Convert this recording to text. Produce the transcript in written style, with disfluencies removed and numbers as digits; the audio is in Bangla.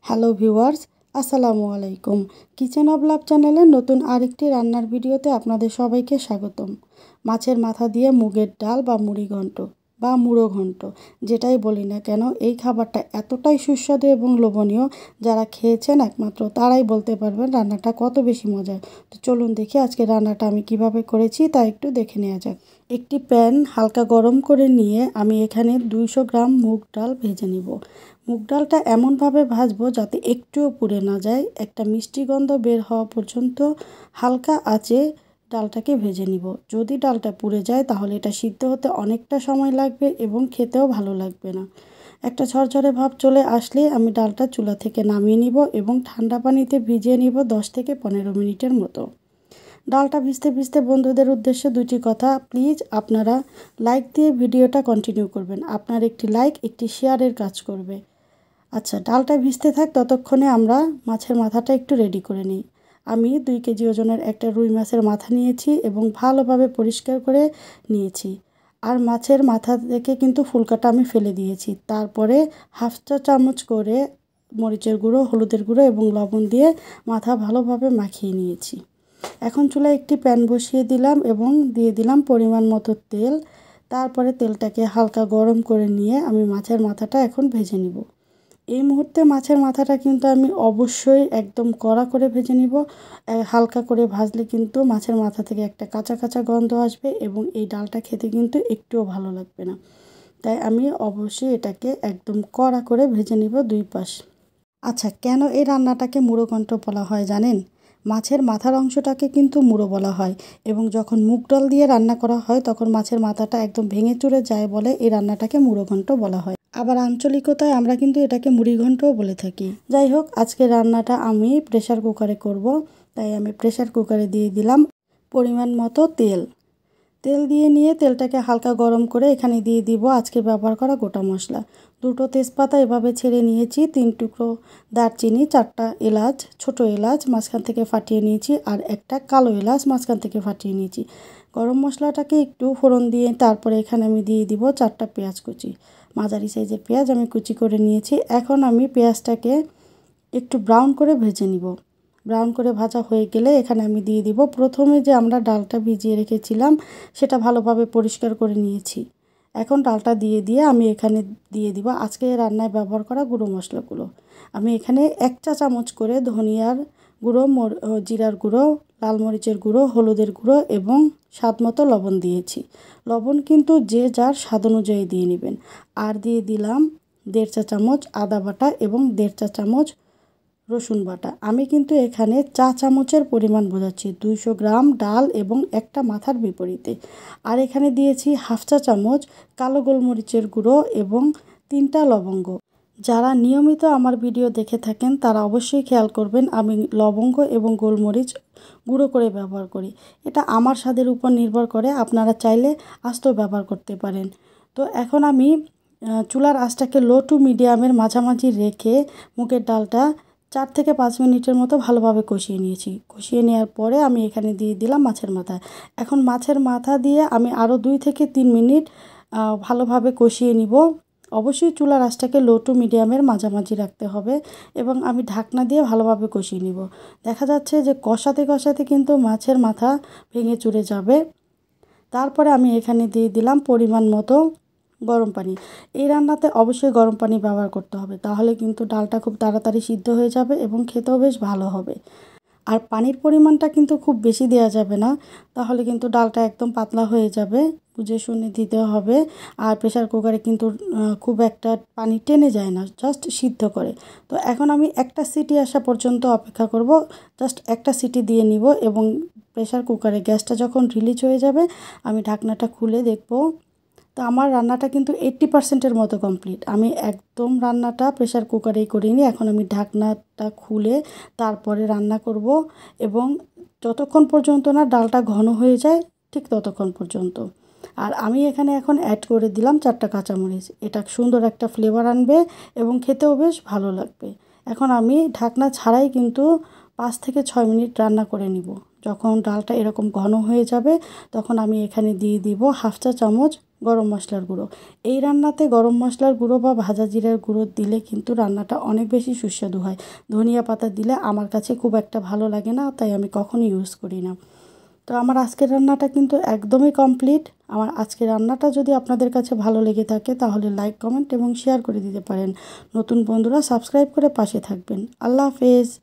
হ্যালো ভিউয়ার্স, আসসালামু আলাইকুম। কিচেন অব লাভ চ্যানেলে নতুন আরেকটি রান্নার ভিডিওতে আপনাদের সবাইকে স্বাগতম। মাছের মাথা দিয়ে মুগের ডাল বা মুড়ি ঘন্ট বা মুড়ো ঘন্ট যেটাই বলি না কেন, এই খাবারটা এতটাই সুস্বাদু এবং লোভনীয়, যারা খেয়েছেন একমাত্র তারাই বলতে পারবেন রান্নাটা কত বেশি মজার। তো চলুন দেখি আজকে রান্নাটা আমি কিভাবে করেছি তা একটু দেখে নেওয়া যাক। একটি প্যান হালকা গরম করে নিয়ে আমি এখানে 200 গ্রাম মুগ ডাল ভেজে নিব। মুগ ডালটা এমনভাবে ভাজবো যাতে একটুও পুড়ে না যায়, একটা মিষ্টি গন্ধ বের হওয়া পর্যন্ত হালকা আঁচে ডালটাকে ভেজে নিব। যদি ডালটা পুড়ে যায় তাহলে এটা সিদ্ধ হতে অনেকটা সময় লাগবে এবং খেতেও ভালো লাগবে না। একটা ঝরঝরে ভাব চলে আসলে আমি ডালটা চুলা থেকে নামিয়ে নিব এবং ঠান্ডা পানিতে ভিজিয়ে নিব 10 থেকে 15 মিনিটের মতো। ডালটা ভিজতে ভিজতে বন্ধুদের উদ্দেশ্যে দুটি কথা, প্লিজ আপনারা লাইক দিয়ে ভিডিওটা কন্টিনিউ করবেন। আপনার একটি লাইক একটি শেয়ারের কাজ করবে। আচ্ছা, ডালটা ভিজতে থাক, ততক্ষণে আমরা মাছের মাথাটা একটু রেডি করে নিই। আমি 2 কেজি ওজনের একটা রুই মাছের মাথা নিয়েছি এবং ভালোভাবে পরিষ্কার করে নিয়েছি। আর মাছের মাথা থেকে কিন্তু ফুলকাটা আমি ফেলে দিয়েছি। তারপরে হাফ চা চামচ করে মরিচের গুঁড়ো, হলুদের গুঁড়ো এবং লবণ দিয়ে মাথা ভালোভাবে মাখিয়ে নিয়েছি। এখন চুলায় একটি প্যান বসিয়ে দিলাম এবং দিয়ে দিলাম পরিমাণ মতো তেল। তারপরে তেলটাকে হালকা গরম করে নিয়ে আমি মাছের মাথাটা এখন ভেজে নিব। এই মুহূর্তে মাছের মাথাটা কিন্তু আমি অবশ্যই একদম কড়া করে ভেজে নিব। হালকা করে ভাজলে কিন্তু মাছের মাথা থেকে একটা কাঁচা কাঁচা গন্ধ আসবে এবং এই ডালটা খেতে কিন্তু একটুও ভালো লাগবে না। তাই আমি অবশ্যই এটাকে একদম কড়া করে ভেজে নিব 2 পাশ। আচ্ছা, কেন এই রান্নাটাকে মুড়ো ঘন্ট বলা হয় জানেন? মাছের মাথার অংশটাকে কিন্তু মুড়ো বলা হয় এবং যখন মুগ ডাল দিয়ে রান্না করা হয় তখন মাছের মাথাটা একদম ভেঙে চুরে যায় বলে এই রান্নাটাকে মুড়ো ঘন্ট বলা হয়। আবার আঞ্চলিকতায় আমরা কিন্তু এটাকে মুড়ি ঘন্টও বলে থাকি। যাই হোক, আজকে রান্নাটা আমি প্রেসার কুকারে করব, তাই আমি প্রেসার কুকারে দিয়ে দিলাম পরিমাণ মতো তেল। তেল দিয়ে নিয়ে তেলটাকে হালকা গরম করে এখানে দিয়ে দিব আজকে ব্যবহার করা গোটা মশলা। 2টো তেজপাতা এভাবে ছেড়ে নিয়েছি, 3 টুকরো দারচিনি, 4টা এলাচ, ছোট এলাচ মাঝখান থেকে ফাটিয়ে নিয়েছি, আর একটা কালো এলাচ মাঝখান থেকে ফাটিয়ে নিয়েছি। গরম মশলাটাকে একটু ফোড়ন দিয়ে তারপরে এখানে আমি দিয়ে দিব 4টা পেঁয়াজ কুচি। মাঝারি সাইজের পেঁয়াজ আমি কুচি করে নিয়েছি। এখন আমি পেঁয়াজটাকে একটু ব্রাউন করে ভেজে নিব। ব্রাউন করে ভাজা হয়ে গেলে এখানে আমি দিয়ে দিব প্রথমে যে আমরা ডালটা ভিজিয়ে রেখেছিলাম সেটা ভালোভাবে পরিষ্কার করে নিয়েছি। এখন ডালটা দিয়ে আমি এখানে দিয়ে দিব আজকে রান্নায় ব্যবহার করা গুঁড়ো মশলাগুলো। আমি এখানে 1 চা চামচ করে ধনিয়ার গুঁড়ো, জিরার গুঁড়ো, লাল মরিচের গুঁড়ো, হলুদের গুঁড়ো এবং স্বাদমতো লবণ দিয়েছি। লবণ কিন্তু যে যার স্বাদ অনুযায়ী দিয়ে নেবেন। আর দিয়ে দিলাম 1.5 চা চামচ আদা বাটা এবং 1.5 চা চামচ রসুন বাটা। আমি কিন্তু এখানে চা চামচের পরিমাণ বোঝাচ্ছি, 200 গ্রাম ডাল এবং একটা মাথার বিপরীতে। আর এখানে দিয়েছি হাফ চা চামচ কালো গোলমরিচের গুঁড়ো এবং 3টা লবঙ্গ। যারা নিয়মিত আমার ভিডিও দেখে থাকেন তারা অবশ্যই খেয়াল করবেন আমি লবঙ্গ এবং গোলমরিচ গুঁড়ো করে ব্যবহার করি। এটা আমার স্বাদের উপর নির্ভর করে, আপনারা চাইলে আস্ত ব্যবহার করতে পারেন। তো এখন আমি চুলার আঁচটাকে লো টু মিডিয়ামের মাঝামাঝি রেখে মুগের ডালটা 4 থেকে 5 মিনিটের মতো ভালোভাবে কষিয়ে নিয়েছি। কষিয়ে নেওয়ার পরে আমি এখানে দিয়ে দিলাম মাছের মাথা। এখন মাছের মাথা দিয়ে আমি আরও 2 থেকে 3 মিনিট ভালোভাবে কষিয়ে নিব। অবশ্যই চুলার আঁচটাকে লো টু মিডিয়ামের মাঝামাঝি রাখতে হবে এবং আমি ঢাকনা দিয়ে ভালোভাবে কষিয়ে নিব। দেখা যাচ্ছে যে কষাতে কষাতে কিন্তু মাছের মাথা ভেঙে চুরে যাবে। তারপরে আমি এখানে দিয়ে দিলাম পরিমাণ মতো গরম পানি। এই রান্নাতে অবশ্যই গরম পানি ব্যবহার করতে হবে, তাহলে কিন্তু ডালটা খুব তাড়াতাড়ি সিদ্ধ হয়ে যাবে এবং খেতেও বেশ ভালো হবে। আর পানির পরিমাণটা কিন্তু খুব বেশি দেওয়া যাবে না, তাহলে কিন্তু ডালটা একদম পাতলা হয়ে যাবে, বুঝে শুনে দিতে হবে। আর প্রেসার কুকারে কিন্তু খুব একটা পানি টেনে যায় না, জাস্ট সিদ্ধ করে। তো এখন আমি একটা সিটি আসা পর্যন্ত অপেক্ষা করব। জাস্ট একটা সিটি দিয়ে নিব এবং প্রেসার কুকারে গ্যাসটা যখন রিলিজ হয়ে যাবে আমি ঢাকনাটা খুলে দেখব। তো আমার রান্নাটা কিন্তু 80%-এর মতো কমপ্লিট। আমি একদম রান্নাটা প্রেসার কুকারেই করিনি। এখন আমি ঢাকনাটা খুলে তারপরে রান্না করব এবং যতক্ষণ পর্যন্ত না ডালটা ঘন হয়ে যায় ঠিক ততক্ষণ পর্যন্ত। আর আমি এখানে এখন অ্যাড করে দিলাম 4টা কাঁচামরিচ। এটা সুন্দর একটা ফ্লেভার আনবে এবং খেতেও বেশ ভালো লাগবে। এখন আমি ঢাকনা ছাড়াই কিন্তু 5 থেকে 6 মিনিট রান্না করে নিব। যখন ডালটা এরকম ঘন হয়ে যাবে তখন আমি এখানে দিয়ে দিব হাফ চা চামচ গরম মশলার গুঁড়ো। এই রান্নাতে গরম মশলার গুঁড়ো বা ভাজা জিরার গুঁড়ো দিলে কিন্তু রান্নাটা অনেক বেশি সুস্বাদু হয়। ধনিয়া পাতা দিলে আমার কাছে খুব একটা ভালো লাগে না, তাই আমি কখনো ইউজ করি না। তো আমার আজকের রান্নাটা কিন্তু একদমই কমপ্লিট। আমার আজকের রান্নাটা যদি আপনাদের কাছে ভালো লেগে থাকে তাহলে লাইক, কমেন্ট এবং শেয়ার করে দিতে পারেন। নতুন বন্ধুরা সাবস্ক্রাইব করে পাশে থাকবেন। আল্লাহ হাফেজ।